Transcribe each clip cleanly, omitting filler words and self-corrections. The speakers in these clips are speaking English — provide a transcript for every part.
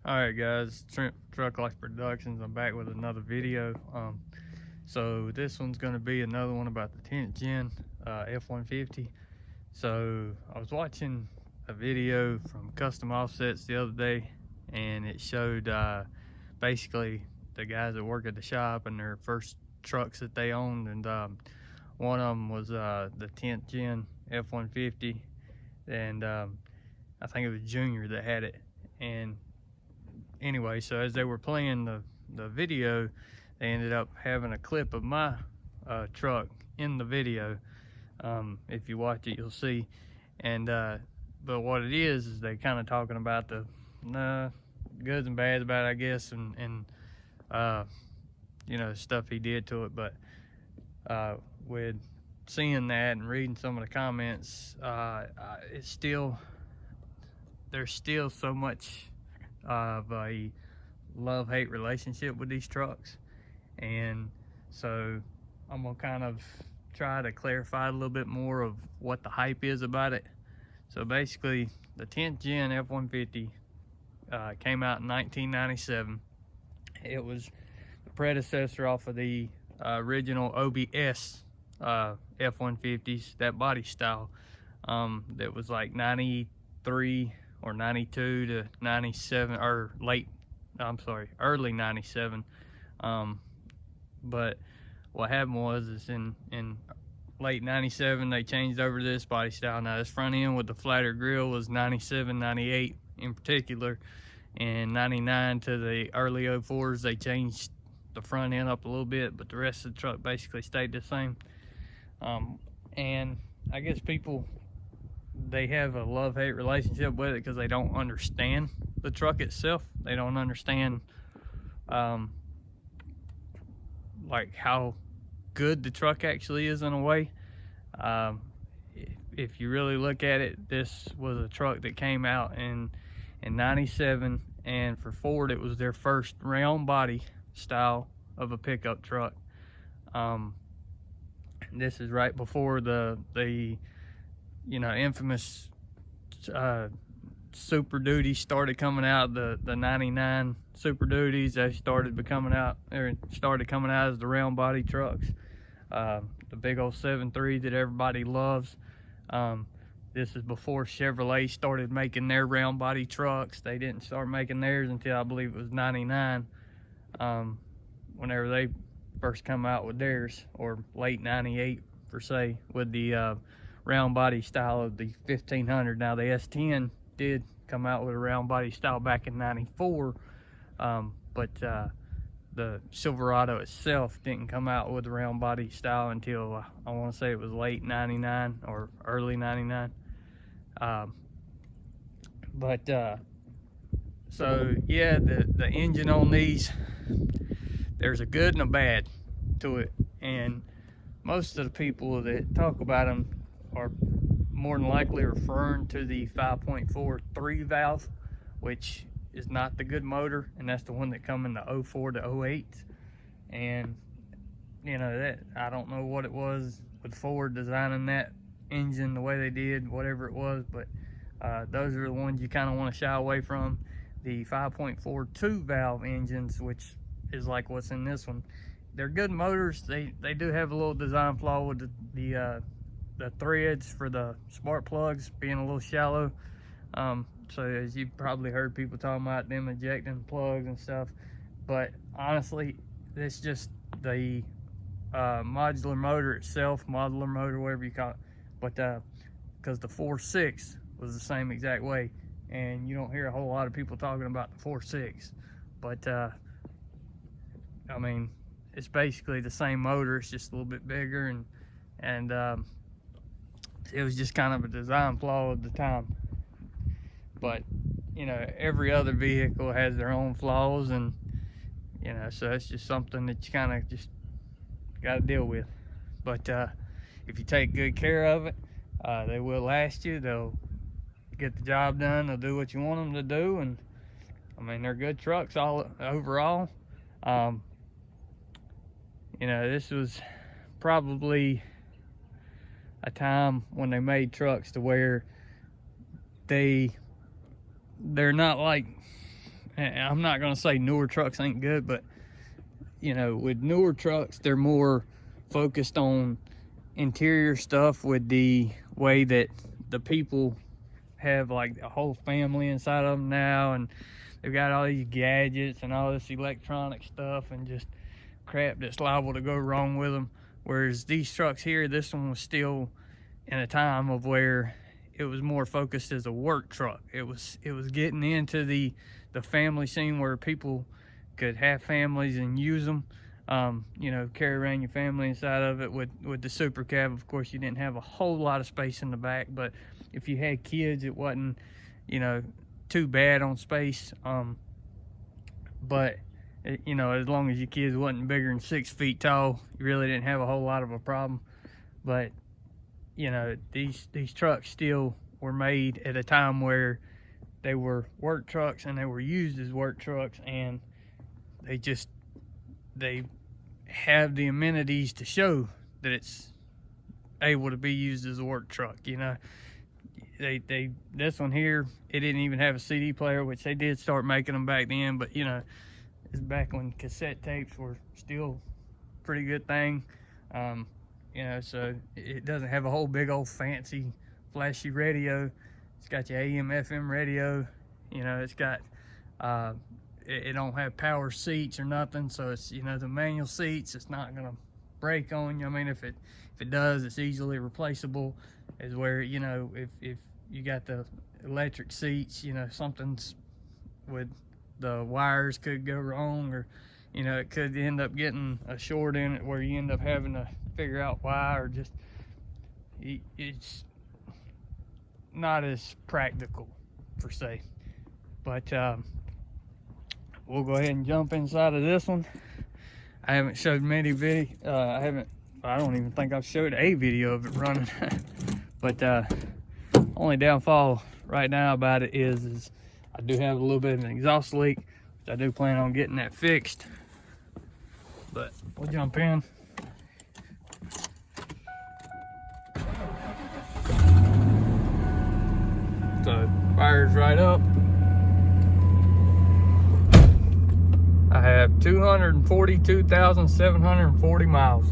Alright guys, Truck Life Productions. I'm back with another video. So this one's going to be another one about the 10th Gen F150. So I was watching a video from Custom Offsets the other day, and it showed basically the guys that work at the shop and their first trucks that they owned, and one of them was the 10th Gen F150, and I think it was Junior that had it. And anyway, so as they were playing the video, they ended up having a clip of my truck in the video. If you watch it, you'll see. And but what it is they kind of talking about the goods and bads about it, I guess, and you know, stuff he did to it. But with seeing that and reading some of the comments, it's still, there's still so much of a love-hate relationship with these trucks, and so I'm gonna kind of try to clarify a little bit more of what the hype is about it. So basically, the 10th Gen F150 came out in 1997. It was the predecessor off of the original OBS F150s, that body style, that was like 93 or 92 to 97, or early 97. But what happened was in late 97 they changed over to this body style. Now this front end with the flatter grille was 97, 98 in particular, and 99 to the early 04s they changed the front end up a little bit, but the rest of the truck basically stayed the same. And I guess people, they have a love-hate relationship with it because they don't understand the truck itself. They don't understand like how good the truck actually is in a way. If you really look at it, this was a truck that came out in 97, and for Ford it was their first round body style of a pickup truck. This is right before the you know, infamous Super Duty started coming out. The 99 Super Duties, they started coming out as the round body trucks. The big old 7.3 that everybody loves. This is before Chevrolet started making their round body trucks. They didn't start making theirs until I believe it was 99, whenever they first come out with theirs, or late 98 per se, with the round body style of the 1500. Now the S10 did come out with a round body style back in 94, but the Silverado itself didn't come out with a round body style until I want to say it was late 99 or early 99. So yeah, the engine on these, there's a good and a bad to it, and most of the people that talk about them are more than likely referring to the 5.4 3-valve, which is not the good motor, and that's the one that come in the 04 to 08. And you know, that, I don't know what it was with Ford designing that engine the way they did, whatever it was, but those are the ones you kind of want to shy away from. The 5.4 2-valve engines, which is like what's in this one, they're good motors. They do have a little design flaw with the threads for the spark plugs being a little shallow. So as you've probably heard people talking about them ejecting plugs and stuff, but honestly, it's just the modular motor itself, whatever you call it. But because the 4.6 was the same exact way, and you don't hear a whole lot of people talking about the 4.6, but I mean, it's basically the same motor, it's just a little bit bigger, and it was just kind of a design flaw at the time. But you know, every other vehicle has their own flaws, and you know, so it's just something that you kind of just got to deal with. But if you take good care of it, they will last you. They'll get the job done. They'll do what you want them to do, and I mean, they're good trucks all overall. You know, this was probably a time when they made trucks to where they're not like and I'm not gonna say newer trucks ain't good, but you know, with newer trucks, they're more focused on interior stuff with the way that the people have like a whole family inside of them now, and they've got all these gadgets and all this electronic stuff and just crap that's liable to go wrong with them. Whereas these trucks here, this one was still in a time of where it was more focused as a work truck. It was getting into the family scene where people could have families and use them. You know, carry around your family inside of it. With the super cab, of course, you didn't have a whole lot of space in the back, but if you had kids, it wasn't, you know, too bad on space. But you know, as long as your kids wasn't bigger than 6 feet tall, you really didn't have a whole lot of a problem. But you know, these trucks still were made at a time where they were work trucks and they were used as work trucks, and they have the amenities to show that it's able to be used as a work truck. You know, this one here, it didn't even have a CD player, which they did start making them back then, but you know, it's back when cassette tapes were still a pretty good thing. You know, so it doesn't have a whole big old fancy flashy radio. It's got your AM FM radio. You know, it's got it don't have power seats or nothing, so it's, you know, the manual seats, it's not gonna break on you. I mean, if it does, it's easily replaceable. Is where, you know, if you got the electric seats, you know, something's with the wires could go wrong, or you know, it could end up getting a short in it where you end up having to figure out why, or just it's not as practical per se. But we'll go ahead and jump inside of this one. I haven't showed many video. I don't even think I've showed a video of it running. But only downfall right now about it is I do have a little bit of an exhaust leak, which I do plan on getting that fixed. But we'll jump in. So fires right up. I have 242,740 miles.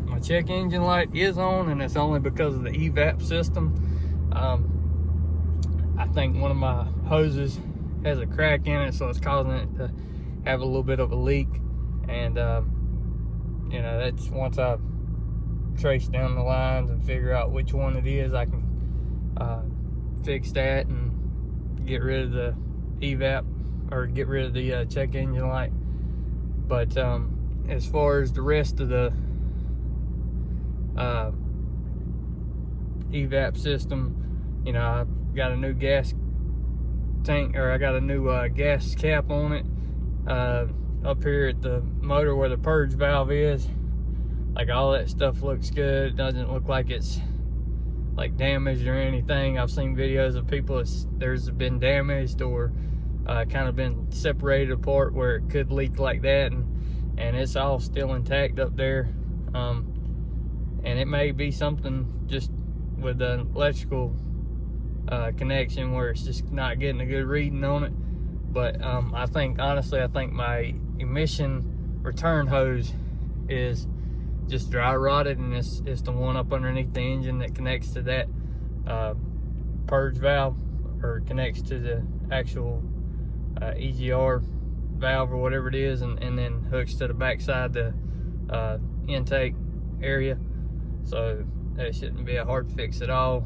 My check engine light is on, and it's only because of the evap system. I think one of my hoses has a crack in it, so it's causing it to have a little bit of a leak. And you know, that's once I trace down the lines and figure out which one it is, I can fix that and get rid of the evap, or get rid of the check engine light. But as far as the rest of the evap system, you know, I got a new gas tank, or I got a new gas cap on it up here at the motor where the purge valve is. Like, all that stuff looks good. It doesn't look like it's like damaged or anything. I've seen videos of people, there's been damaged or kind of been separated apart where it could leak like that, and it's all still intact up there. And it may be something just with the electrical connection where it's just not getting a good reading on it. But I think, honestly, I think my emission return hose is just dry rotted, and it's the one up underneath the engine that connects to that purge valve, or connects to the actual EGR valve or whatever it is, and then hooks to the backside, the intake area. So that shouldn't be a hard fix at all,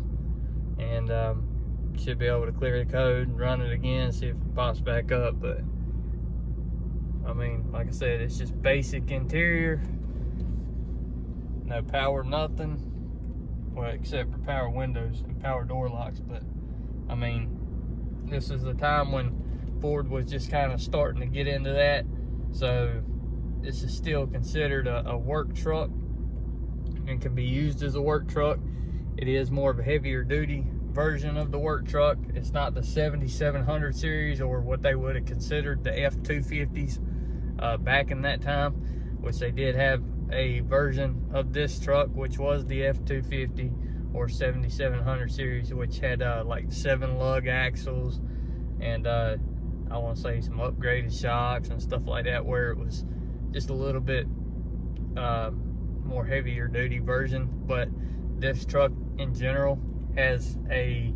and should be able to clear the code and run it again, see if it pops back up. But I mean, like I said, it's just basic interior, no power, nothing, well, except for power windows and power door locks. But I mean, this is the time when Ford was just kind of starting to get into that, so this is still considered a work truck and can be used as a work truck. It is more of a heavier duty version of the work truck. It's not the 7700 series, or what they would have considered the F250s back in that time, which they did have a version of this truck which was the F250 or 7700 series, which had like 7 lug axles, and I want to say some upgraded shocks and stuff like that, where it was just a little bit more heavier duty version. But this truck in general has a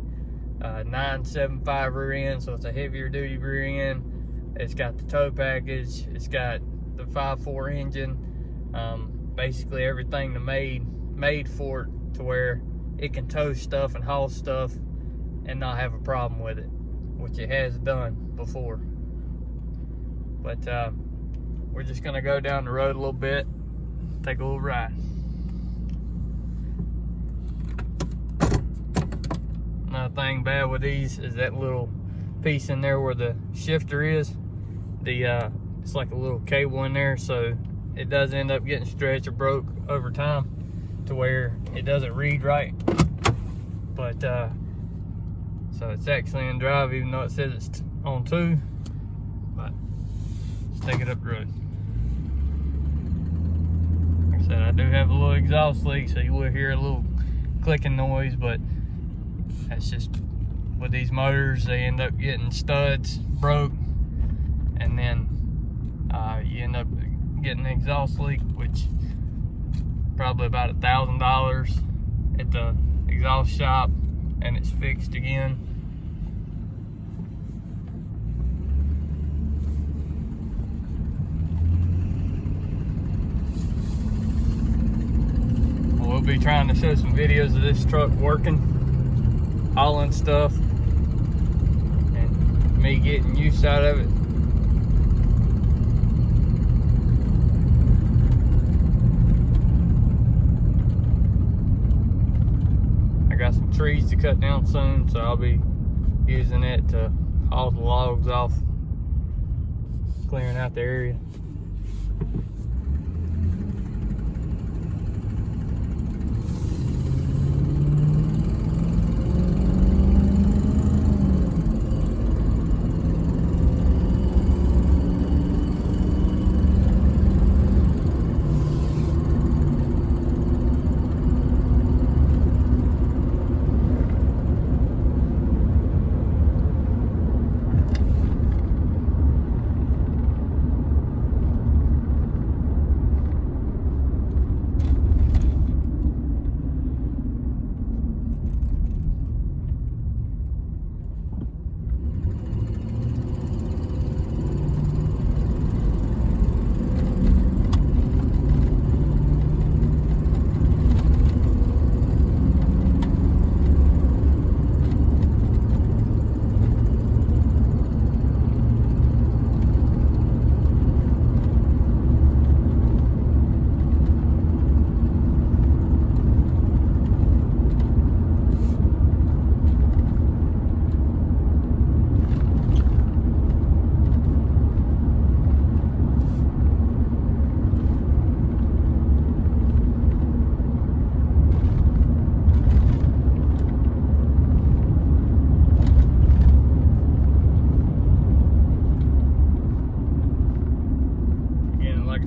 975 rear end, so it's a heavier duty rear end. It's got the tow package, it's got the 5.4 engine, basically everything made for it, to where it can tow stuff and haul stuff and not have a problem with it, which it has done before. But we're just gonna go down the road a little bit, take a little ride. Another thing bad with these is that little piece in there where the shifter is. It's like a little cable in there, so it does end up getting stretched or broke over time, to where it doesn't read right. But so it's actually in drive, even though it says it's on 2. But let's take it up the road. Like I said, I do have a little exhaust leak, so you will hear a little clicking noise, but that's just with these motors. They end up getting studs broke, and then you end up getting an exhaust leak, which probably about $1,000 at the exhaust shop, and it's fixed again. We'll be trying to show some videos of this truck working, hauling stuff, and me getting use out of it. I got some trees to cut down soon, so I'll be using it to haul the logs off, clearing out the area.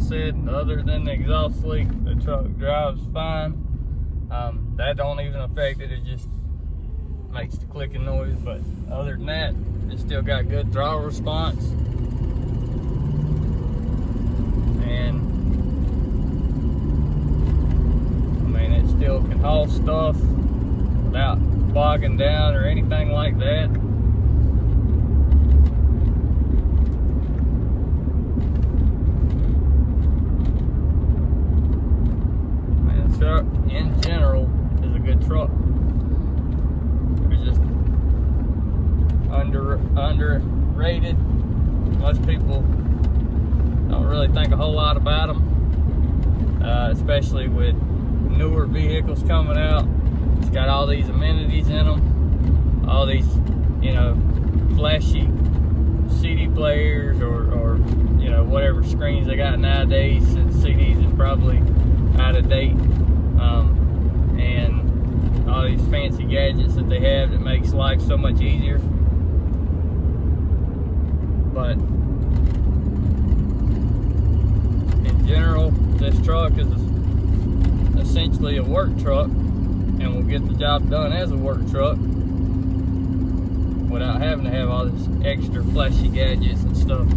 Said, other than the exhaust leak, the truck drives fine. That don't even affect it, it just makes the clicking noise. But other than that, it still got good throttle response, and I mean, it still can haul stuff without bogging down or anything like that. Truck in general is a good truck. It's just underrated. Most people don't really think a whole lot about them, especially with newer vehicles coming out. It's got all these amenities in them, all these, you know, flashy CD players or you know, whatever screens they got nowadays. Since CDs is probably out of date. And all these fancy gadgets that they have that makes life so much easier. But in general, this truck is essentially a work truck, and will get the job done as a work truck. without having to have all this extra flashy gadgets and stuff.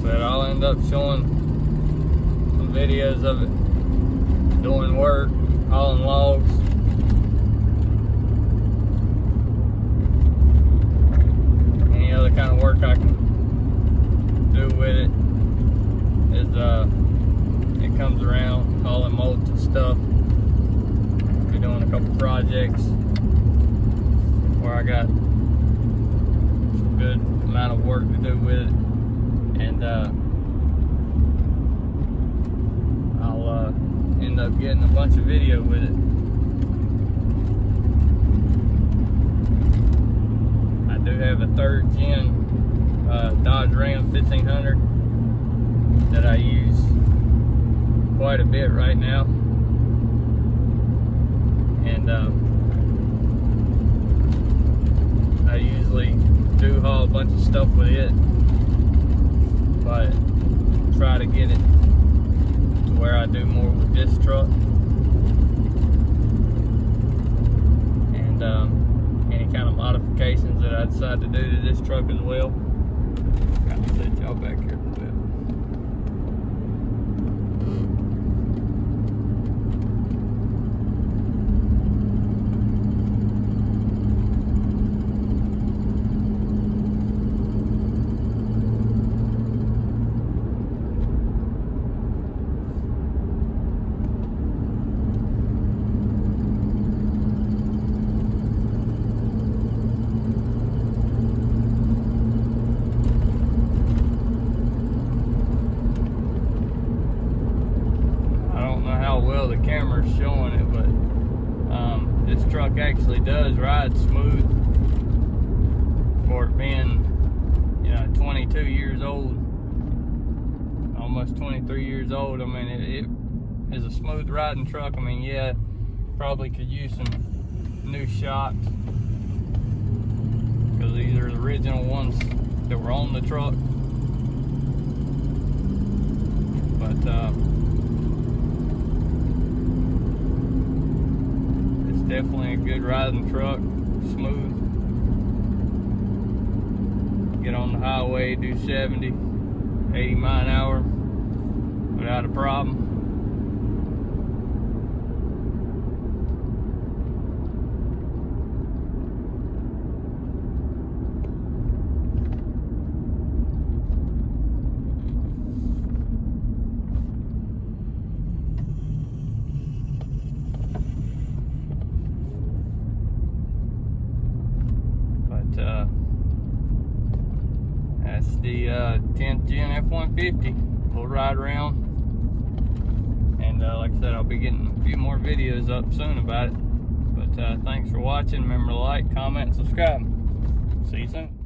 But I'll end up showing some videos of it doing work, hauling logs. Any other kind of work I can do with it is it comes around, hauling mulch and stuff. Be doing a couple projects where I got some good amount of work to do with it. And I'll end up getting a bunch of video with it. I do have a 3rd gen Dodge Ram 1500 that I use quite a bit right now, and I usually do haul a bunch of stuff with it, but try to get it to where I do more with this truck. And any kind of modifications that I decide to do to this truck as well. Kind of set y'all back here a bit. Well, the camera's showing it, but this truck actually does ride smooth for it being, 22 years old, almost 23 years old. I mean, it is a smooth riding truck. I mean, yeah, probably could use some new shocks because these are the original ones that were on the truck. But definitely a good riding truck, smooth. Get on the highway, do 70, 80 miles an hour without a problem. That's the 10th Gen F150. We'll ride around, and like I said, I'll be getting a few more videos up soon about it. But thanks for watching. Remember to like, comment, and subscribe. See you soon.